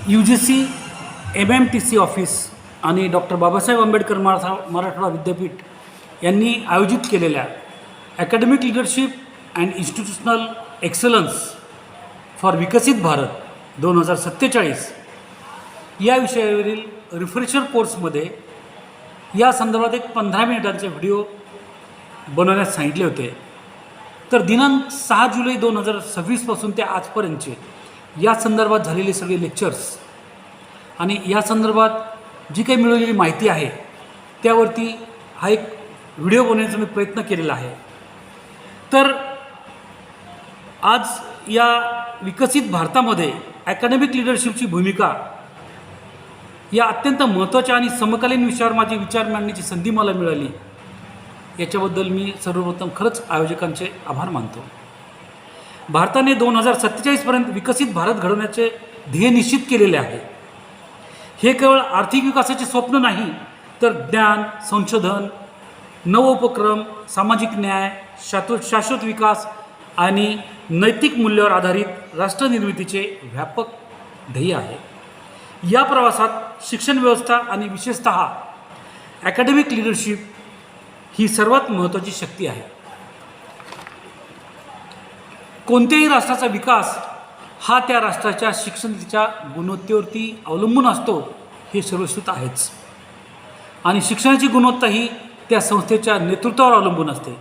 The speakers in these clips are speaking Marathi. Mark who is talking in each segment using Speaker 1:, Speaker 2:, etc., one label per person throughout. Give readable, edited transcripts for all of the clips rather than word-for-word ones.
Speaker 1: UGC MMTC ऑफिस आणि डॉक्टर बाबासाहेब आंबेडकर मराठवाडा विद्यापीठ यांनी आयोजित केलेल्या academic leadership and institutional excellence for विकसित भारत 2047 या विषयावरील रिफ्रेशर कोर्समध्ये या संदर्भात एक 15 मिनिटांचे व्हिडिओ बनवण्यास सांगितले होते. तर दिनांक 6 जुलै 2026 पासून ते आजपर्यंतचे या संदर्भात झालेले सगळे लेक्चर्स आणि या संदर्भात जी काही मिळवलेली माहिती आहे त्यावरती हा एक व्हिडिओ बनवण्याचा मी प्रयत्न केलेला आहे. तर आज या विकसित भारतामध्ये ॲकॅडमिक लीडरशिपची भूमिका या अत्यंत महत्त्वाच्या आणि समकालीन विषयावर माझे विचार मांडण्याची संधी मला मिळाली. याच्याबद्दल मी सर्वप्रथम खरंच आयोजकांचे आभार मानतो. भारताने 2047पर्यंत विकसित भारत घडवण्याचे ध्येय निश्चित केलेले आहे. हे केवळ आर्थिक विकासाचे स्वप्न नाही, तर ज्ञान, संशोधन, नवोपक्रम, सामाजिक न्याय, शाश्वत विकास आणि नैतिक मूल्यावर आधारित राष्ट्रनिर्मितीचे व्यापक ध्येय आहे. या प्रवासात शिक्षण व्यवस्था आणि विशेषतः ॲकॅडमिक लीडरशिप ही सर्वात महत्त्वाची शक्ती आहे. कोणत्याही राष्ट्राचा विकास हा त्या राष्ट्राच्या शिक्षणाच्या गुणवत्तेवरती अवलंबून असतो हे सर्वश्रुत आहेच. आणि शिक्षणाची गुणवत्ता ही त्या संस्थेच्या नेतृत्वावर अवलंबून असते.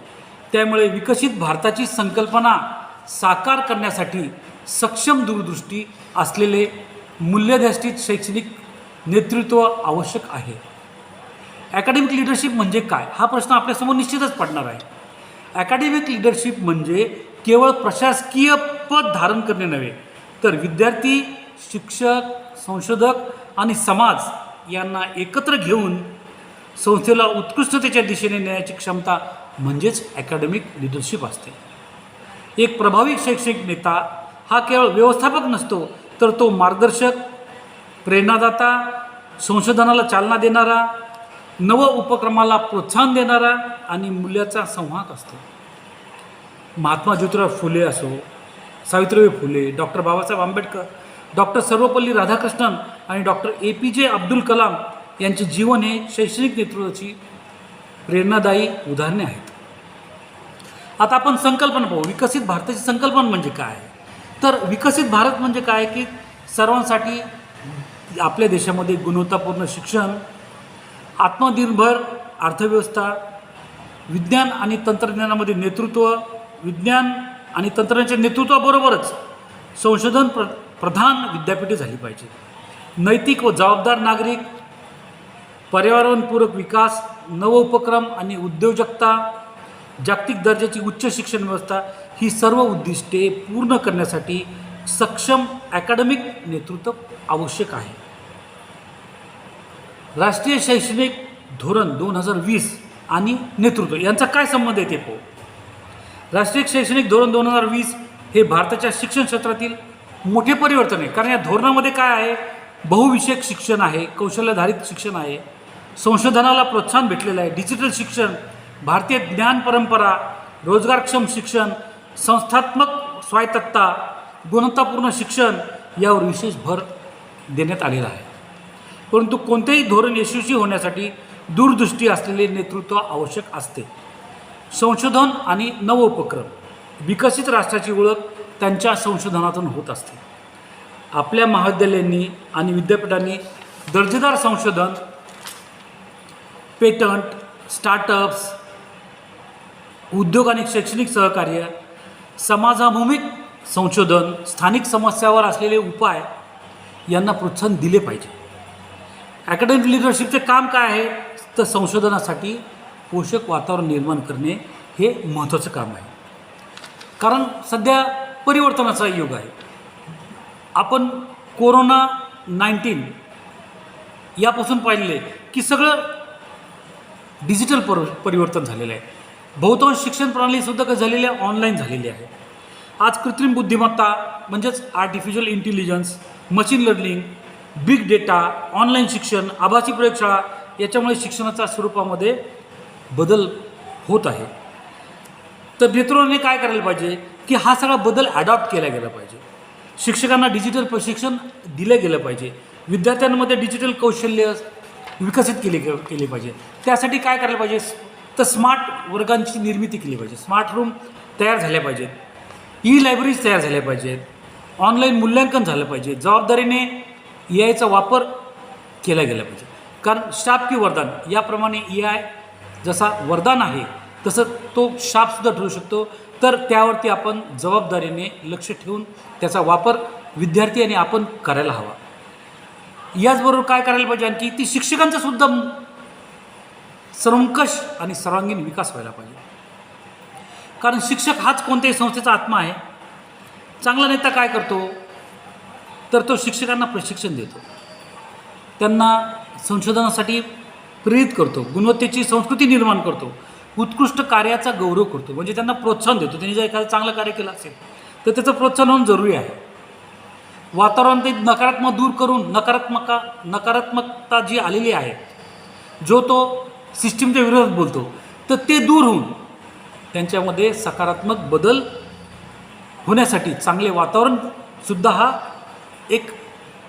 Speaker 1: त्यामुळे विकसित भारताची संकल्पना साकार करण्यासाठी सक्षम दूरदृष्टी असलेले मूल्याधिष्ठित शैक्षणिक नेतृत्व आवश्यक आहे. ॲकॅडमिक लीडरशिप म्हणजे काय हा प्रश्न आपल्यासमोर निश्चितच पडणार आहे. ॲकॅडमिक लीडरशिप म्हणजे केवळ प्रशासकीय पद धारण करणे नव्हे, तर विद्यार्थी, शिक्षक, संशोधक आणि समाज यांना एकत्र घेऊन संस्थेला उत्कृष्टतेच्या दिशेने नेण्याची क्षमता म्हणजेच ॲकॅडमिक लीडरशिप असते. एक प्रभावी शैक्षणिक नेता हा केवळ व्यवस्थापक नसतो, तर तो मार्गदर्शक, प्रेरणादाता, संशोधनाला चालना देणारा, नव उपक्रमाला प्रोत्साहन देणारा आणि मूल्याचा संवाहक असतो. महात्मा ज्योतिराव फुले असो, सावित्रीबाई फुले, डॉक्टर बाबासाहेब आंबेडकर, डॉक्टर सर्वपल्ली राधाकृष्णन आणि डॉक्टर APJ अब्दुल कलाम यांचे जीवन हे शैक्षणिक नेतृत्वाची प्रेरणादायी उदाहरणे आहेत. आता आपण संकल्पना पाहू. विकसित भारताची संकल्पना म्हणजे काय? तर विकसित भारत म्हणजे काय की सर्वांसाठी आपल्या देशामध्ये गुणवत्तापूर्ण शिक्षण, आत्मनिर्भर अर्थव्यवस्था, विज्ञान आणि तंत्रज्ञानामध्ये नेतृत्व, विज्ञान आणि तंत्रज्ञानाच्या नेतृत्वाबरोबरच संशोधन प्रधान विद्यापीठे झाली पाहिजे. नैतिक व जबाबदार नागरिक, पर्यावरणपूरक विकास, नवोपक्रम आणि उद्योजकता, जागतिक दर्जाची उच्च शिक्षण व्यवस्था ही सर्व उद्दिष्टे पूर्ण करण्यासाठी सक्षम ॲकॅडमिक नेतृत्व आवश्यक आहे. राष्ट्रीय शैक्षणिक धोरण 2020 आणि नेतृत्व यांचा काय संबंध आहे ते पाहू. राष्ट्रीय शैक्षणिक धोरण 2020 हे भारताच्या शिक्षण क्षेत्रातील मोठे परिवर्तन आहे. कारण या धोरणामध्ये काय आहे? बहुविषयक शिक्षण आहे, कौशल्याधारित शिक्षण आहे, संशोधनाला प्रोत्साहन भेटलेलं आहे, डिजिटल शिक्षण, भारतीय ज्ञान परंपरा, रोजगारक्षम शिक्षण, संस्थात्मक स्वायत्तता, गुणवत्तापूर्ण शिक्षण यावर विशेष भर देण्यात आलेला आहे. परंतु कोणतेही धोरण यशस्वी होण्यासाठी दूरदृष्टी असलेले नेतृत्व आवश्यक असते. संशोधन आणि नवोपक्रम, विकसित राष्ट्राची ओळख त्यांच्या संशोधनातून होत असते. आपल्या महाविद्यालयांनी आणि विद्यापीठांनी दर्जेदार संशोधन, पेटंट, स्टार्टअप्स, उद्योग आणि शैक्षणिक सहकार्य, समाजाभिमुख संशोधन, स्थानिक समस्यावर असलेले उपाय यांना प्रोत्साहन दिले पाहिजे. ॲकॅडमिक लीडरशिपचे काम काय आहे? तर संशोधनासाठी पोषक वातावरण निर्माण करणे हे महत्त्वाचं काम आहे. कारण सध्या परिवर्तनाचा युग आहे. आपण कोरोना-19 यापासून पाहिले की सगळं डिजिटल परिवर्तन झालेलं आहे. बहुतांश शिक्षण प्रणालीसुद्धा काय झालेली आहे? ऑनलाईन झालेली आहे. आज कृत्रिम बुद्धिमत्ता म्हणजेच artificial intelligence, machine learning, big data, online शिक्षण, आभासी प्रयोगशाळा याच्यामुळे शिक्षणाच्या स्वरूपामध्ये बदल होत आहे. तर नेतृत्वाने काय करायला पाहिजे की हा सगळा बदल ॲडॉप्ट केला गेला पाहिजे. शिक्षकांना डिजिटल प्रशिक्षण दिलं गेलं पाहिजे. विद्यार्थ्यांमध्ये डिजिटल कौशल्य विकसित केले पाहिजे. त्यासाठी काय करायला पाहिजे, तर स्मार्ट वर्गांची निर्मिती केली पाहिजे. स्मार्ट रूम तयार झाल्या पाहिजेत. लायब्ररीज तयार झाल्या पाहिजेत. ऑनलाईन मूल्यांकन झालं पाहिजे. जबाबदारीने AIचा वापर केला गेला पाहिजे. कारण शाप की वरदान याप्रमाणे AI जसा वरदान आहे तसं तो शापसुद्धा ठरू शकतो. तर त्यावरती आपण जबाबदारीने लक्ष ठेवून त्याचा वापर विद्यार्थी आणि आपण करायला हवा. याचबरोबर काय करायला पाहिजे, आणखी ती शिक्षकांचा सुद्धा सर्वंकष आणि सर्वांगीण विकास व्हायला पाहिजे. कारण शिक्षक हाच कोणत्याही संस्थेचा आत्मा आहे. चांगला नेता काय करतो, तर तो शिक्षकांना प्रशिक्षण देतो, त्यांना संशोधनासाठी प्रेरित करतो, गुणवत्तेची संस्कृती निर्माण करतो, उत्कृष्ट कार्याचा गौरव करतो, म्हणजे त्यांना प्रोत्साहन देतो. त्यांनी जर एखादं चांगलं कार्य केलं असेल तर त्याचं प्रोत्साहन होणं जरुरी आहे. वातावरण ते नकारात्मक दूर करून नकारात्मकता जी आलेली आहे, जो तो सिस्टीमच्या विरोधात बोलतो, तर ते दूर होऊन त्यांच्यामध्ये सकारात्मक बदल होण्यासाठी चांगले वातावरणसुद्धा हा एक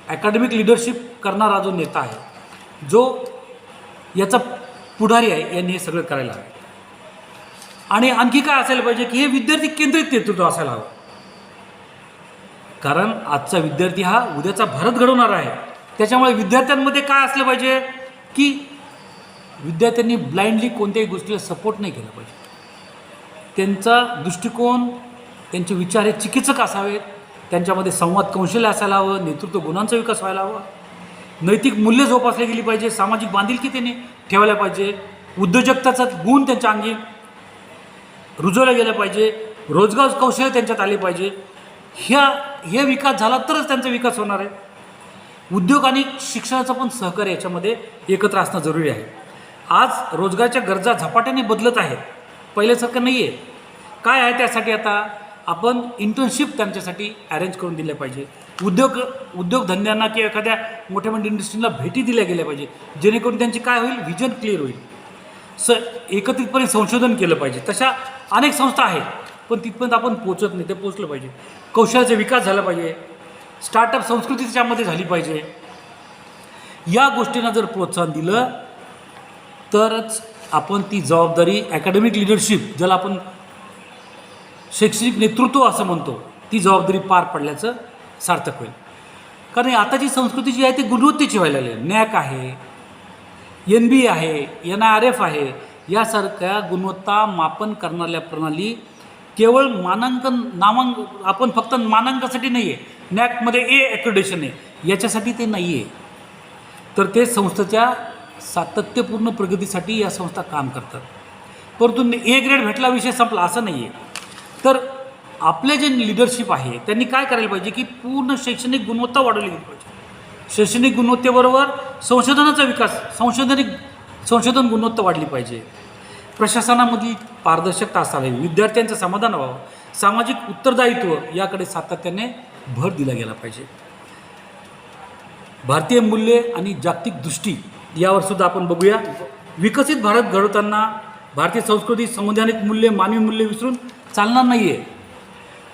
Speaker 1: अकॅडमिक लिडरशिप करणारा जो नेता आहे, जो याचा पुढारी आहे, यांनी हे सगळं करायला हवं. आणि आणखी काय असायला पाहिजे की हे विद्यार्थी केंद्रित नेतृत्व असायला हवं. कारण आजचा विद्यार्थी हा उद्याचा भारत घडवणारा आहे. त्याच्यामुळे विद्यार्थ्यांमध्ये काय असलं पाहिजे की विद्यार्थ्यांनी ब्लाइंडली कोणत्याही गोष्टीला सपोर्ट नाही केला पाहिजे. त्यांचा दृष्टिकोन, त्यांचे विचार हे चिकित्सक असावेत. त्यांच्यामध्ये संवाद कौशल्य असायला हवं. नेतृत्व गुणांचा विकास व्हायला हवा. नैतिक मूल्य जोपासली गेली पाहिजे. सामाजिक बांधिलकी त्यांनी ठेवायला पाहिजे. उद्योजकताचा गुण त्यांच्या अंगी रुजवला गेला पाहिजे. रोजगार कौशल्य त्यांच्यात आले पाहिजे. हे विकास झाला तरच त्यांचा विकास होणार आहे. उद्योग आणि शिक्षणाचं पण सहकार्य याच्यामध्ये एकत्र असणं जरुरी आहे. आज रोजगाराच्या गरजा झपाट्याने बदलत आहेत, पहिल्यासारखं नाही आहे. काय आहे त्यासाठी आता आपण इंटर्नशिप त्यांच्यासाठी अरेंज करून दिल्या पाहिजे. उद्योगधंद्यांना किंवा एखाद्या मोठ्या मोठ्या इंडस्ट्रीला भेटी दिल्या गेल्या पाहिजे, जेणेकरून त्यांची काय होईल, व्हिजन क्लिअर होईल. एकत्रितपणे संशोधन केलं पाहिजे. तशा अनेक संस्था आहेत, पण तिथपर्यंत आपण पोचत नाही. ते पोचलं पाहिजे. कौशल्याचा विकास झाला पाहिजे. स्टार्टअप संस्कृती त्याच्यामध्ये झाली पाहिजे. या गोष्टींना जर प्रोत्साहन दिलं तरच आपण ती जबाबदारी, अकॅडमिक लिडरशिप ज्याला आपण शैक्षणिक नेतृत्व असं म्हणतो, ती जबाबदारी पार पडल्याचं सार्थक होईल. कारण आताची संस्कृती जी आहे ती गुणवत्तेची व्हायला लागली. नॅक आहे, NB आहे, NIRF आहे, यासारख्या गुणवत्ता मापन करणाऱ्या प्रणाली केवळ आपण फक्त मानांकनासाठी नाही आहे. नॅकमध्ये A ॲक्रेडिटेशन आहे, याच्यासाठी ते नाही आहे. तर ते संस्थेच्या सातत्यपूर्ण प्रगतीसाठी या संस्था काम करतात. परंतु A ग्रेड भेटला, विषय संपला असं नाही आहे. तर आपले जे लिडरशिप आहे त्यांनी काय करायला पाहिजे की पूर्ण शैक्षणिक गुणवत्ता वाढवली गेली पाहिजे. शैक्षणिक गुणवत्तेबरोबर संशोधनाचा विकास, संशोधन गुणवत्ता वाढली पाहिजे. प्रशासनामधील पारदर्शकता असावी. विद्यार्थ्यांचं समाधान व्हावं. सामाजिक उत्तरदायित्व याकडे सातत्याने भर दिला गेला पाहिजे. भारतीय मूल्ये आणि जागतिक दृष्टी यावर सुद्धा आपण बघूया. विकसित भारत घडवताना भारतीय संस्कृती, संवैधानिक मूल्ये, मानवी मूल्ये विसरून चालणार नाही आहे.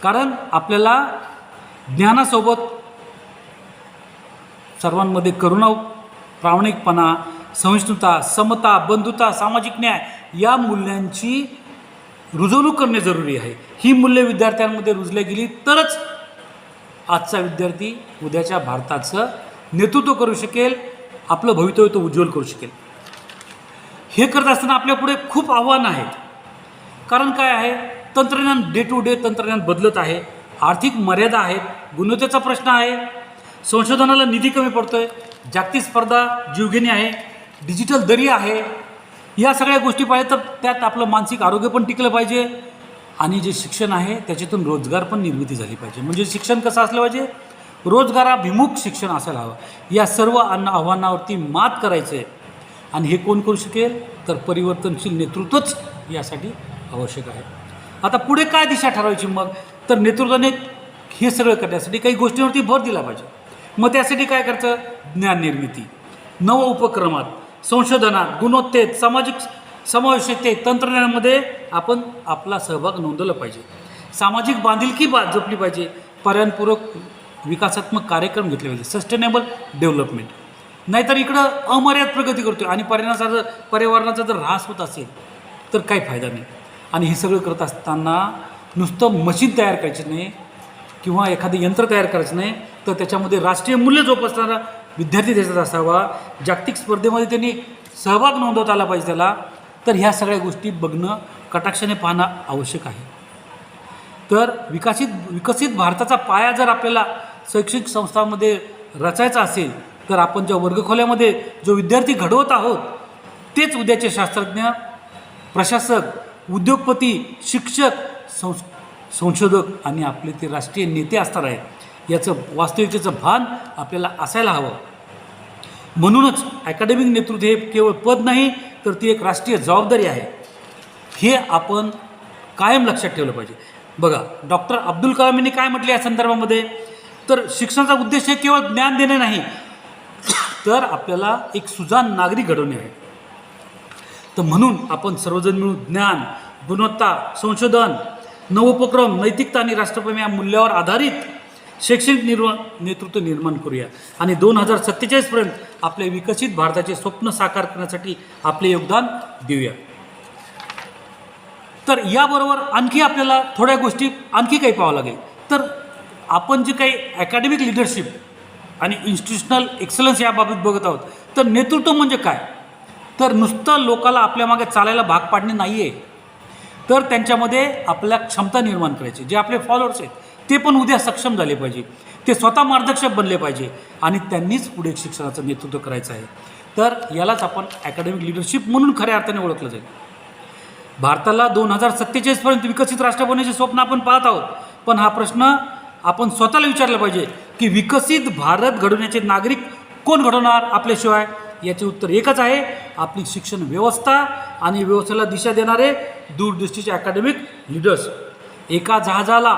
Speaker 1: कारण आपल्याला ज्ञानासोबत सर्वांमध्ये करुणा, प्रामाणिकपणा, सहिष्णुता, समता, बंधुता, सामाजिक न्याय या मूल्यांची रुजवणूक करणे जरुरी आहे. ही मूल्ये विद्यार्थ्यांमध्ये रुजल्या गेली तरच आजचा विद्यार्थी उद्याच्या भारताचं नेतृत्व करू शकेल, आपलं भवितव्य तो उज्ज्वल करू शकेल. हे करत असताना आपल्यापुढे खूप आव्हानं आहेत. कारण काय आहे, तंत्रज्ञान डे टू डे तंत्रज्ञान बदलत आहे. आर्थिक मर्यादा आहेत. गुणवत्तेचा प्रश्न आहे. संशोधनाला निधी कमी पडतो आहे. जागतिक स्पर्धा जीवघेणी आहे. डिजिटल दरी आहे. या सगळ्या गोष्टी पाहिजे तर त्यात आपलं मानसिक आरोग्य पण टिकलं पाहिजे. आणि जे शिक्षण आहे त्याच्यातून रोजगार पण निर्मिती झाली पाहिजे. म्हणजे शिक्षण कसं असलं पाहिजे, रोजगाराभिमुख शिक्षण असायला हवं. या सर्व आव्हानावरती मात करायचं आहे. आणि हे कोण करू शकेल, तर परिवर्तनशील नेतृत्वच यासाठी आवश्यक आहे. आता पुढे काय दिशा ठरवायची मग, तर नेतृत्वाने हे सगळं करण्यासाठी काही गोष्टींवरती भर दिला पाहिजे. मग त्यासाठी काय करायचं, ज्ञान निर्मिती, नव उपक्रमात, संशोधनात, गुणवत्तेत, सामाजिक समावेशतेत, तंत्रज्ञानामध्ये आपण आपला सहभाग नोंदवला पाहिजे. सामाजिक बांधिलकी जपली पाहिजे. पर्यावरणपूरक विकासात्मक कार्यक्रम घेतले पाहिजे, सस्टेनेबल डेव्हलपमेंट. नाहीतर इकडं अमर्याद प्रगती करतो आणि पर्यावरणाचा जर ऱ्हास होत असेल तर काही फायदा नाही. आणि हे सगळं करत असताना नुसतं मशीन तयार करायचं नाही किंवा एखादं यंत्र तयार करायचं नाही, तर त्याच्यामध्ये राष्ट्रीय मूल्य जोपासणारा विद्यार्थी त्याच्यात असावा, जागतिक स्पर्धेमध्ये त्यांनी सहभाग नोंदवता आला पाहिजे त्याला. तर ह्या सगळ्या गोष्टी बघणं, कटाक्षाने पाहणं आवश्यक आहे. तर विकसित भारताचा पाया जर आपल्याला शैक्षणिक संस्थांमध्ये रचायचा असेल तर आपण ज्या वर्गखोल्यामध्ये जो विद्यार्थी घडवत आहोत तेच उद्याचे शास्त्रज्ञ, प्रशासक, उद्योगपती, शिक्षक, संशोधक आणि आपले ते राष्ट्रीय नेते असणार आहेत. याचं वास्तविकतेचं भान आपल्याला असायला हवं. म्हणूनच अकॅडमिक नेतृत्व हे केवळ पद नाही तर ती एक राष्ट्रीय जबाबदारी आहे. हे आपण कायम लक्षात ठेवलं पाहिजे. बघा, डॉक्टर अब्दुल कलाम यांनी काय म्हटले या संदर्भामध्ये, तर शिक्षणाचा उद्देश हे केवळ ज्ञान देणे नाही तर आपल्याला एक सुजाण नागरिक घडवणे आहे. तर म्हणून आपण सर्वजण मिळून ज्ञान, गुणवत्ता, संशोधन, नवोपक्रम, नैतिकता आणि राष्ट्रप्रेम या मूल्यावर आधारित शैक्षणिक नेतृत्व निर्माण करूया आणि 2047पर्यंत आपले विकसित भारताचे स्वप्न साकार करण्यासाठी आपले योगदान देऊया. तर याबरोबर आणखी आपल्याला थोड्या गोष्टी आणखी काही पाहावं लागेल. तर आपण जे काही अकॅडमिक लिडरशिप आणि इन्स्टिट्यूशनल एक्सलन्स याबाबत बघत आहोत, तर नेतृत्व म्हणजे काय, तर नुसतं लोकाला आपल्या मागे चालायला भाग पाडणे नाही आहे, तर त्यांच्यामध्ये आपल्या क्षमता निर्माण करायची. जे आपले फॉलोअर्स आहेत ते पण उद्या सक्षम झाले पाहिजे, ते स्वतः मार्गदर्शक बनले पाहिजे आणि त्यांनीच पुढे शिक्षणाचं नेतृत्व करायचं आहे. तर यालाच आपण अकॅडमिक लिडरशिप म्हणून खऱ्या अर्थाने ओळखलं जाईल. भारताला 2047पर्यंत विकसित राष्ट्र बनण्याचे स्वप्न आपण पाहत आहोत, पण हा प्रश्न आपण स्वतःला विचारला पाहिजे की विकसित भारत घडवण्याचे नागरिक कोण घडवणार आपल्याशिवाय. याचे उत्तर एकच आहे, आपली शिक्षण व्यवस्था आणि व्यवस्थेला दिशा देणारे दूरदृष्टीचे अकॅडमिक लिडर्स. एका जहाजाला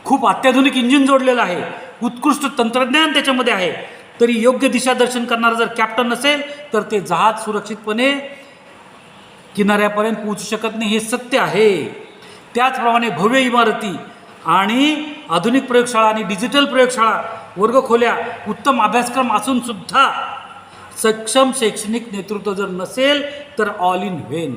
Speaker 1: खूप अत्याधुनिक इंजिन जोडलेलं आहे, उत्कृष्ट तंत्रज्ञान त्याच्यामध्ये आहे, तरी योग्य दिशादर्शन करणारा जर कॅप्टन नसेल तर ते जहाज सुरक्षितपणे किनाऱ्यापर्यंत पोहोचू शकत नाही, हे सत्य आहे. त्याचप्रमाणे भव्य इमारती आणि आधुनिक प्रयोगशाळा आणि डिजिटल प्रयोगशाळा, वर्गखोल्या, उत्तम अभ्यासक्रम असूनसुद्धा सक्षम शैक्षणिक नेतृत्व जर नसेल तर ऑल इन व्हेन.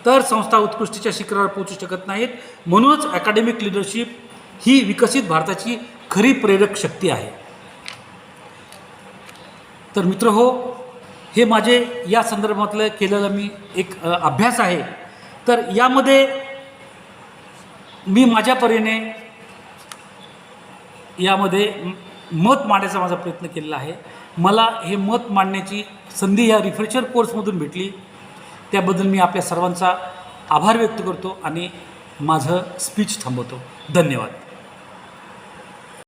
Speaker 1: तर संस्था उत्कृष्टीच्या शिखरावर पोहोचू शकत नाहीत. म्हणूनच अकॅडमिक लिडरशिप ही विकसित भारताची खरी प्रेरक शक्ती आहे. तर मित्र हो, हे माझे या संदर्भातलं केलेलं मी एक अभ्यास आहे. तर यामध्ये मी माझ्या परीने यामध्ये मत मांडायचा माझा प्रयत्न केलेला आहे. मला हे मत मांडण्याची संधी या रिफ्रेशर कोर्समधून भेटली, त्याबद्दल मी आपल्या सर्वांचा आभार व्यक्त करतो आणि माझं स्पीच थांबवतो. धन्यवाद.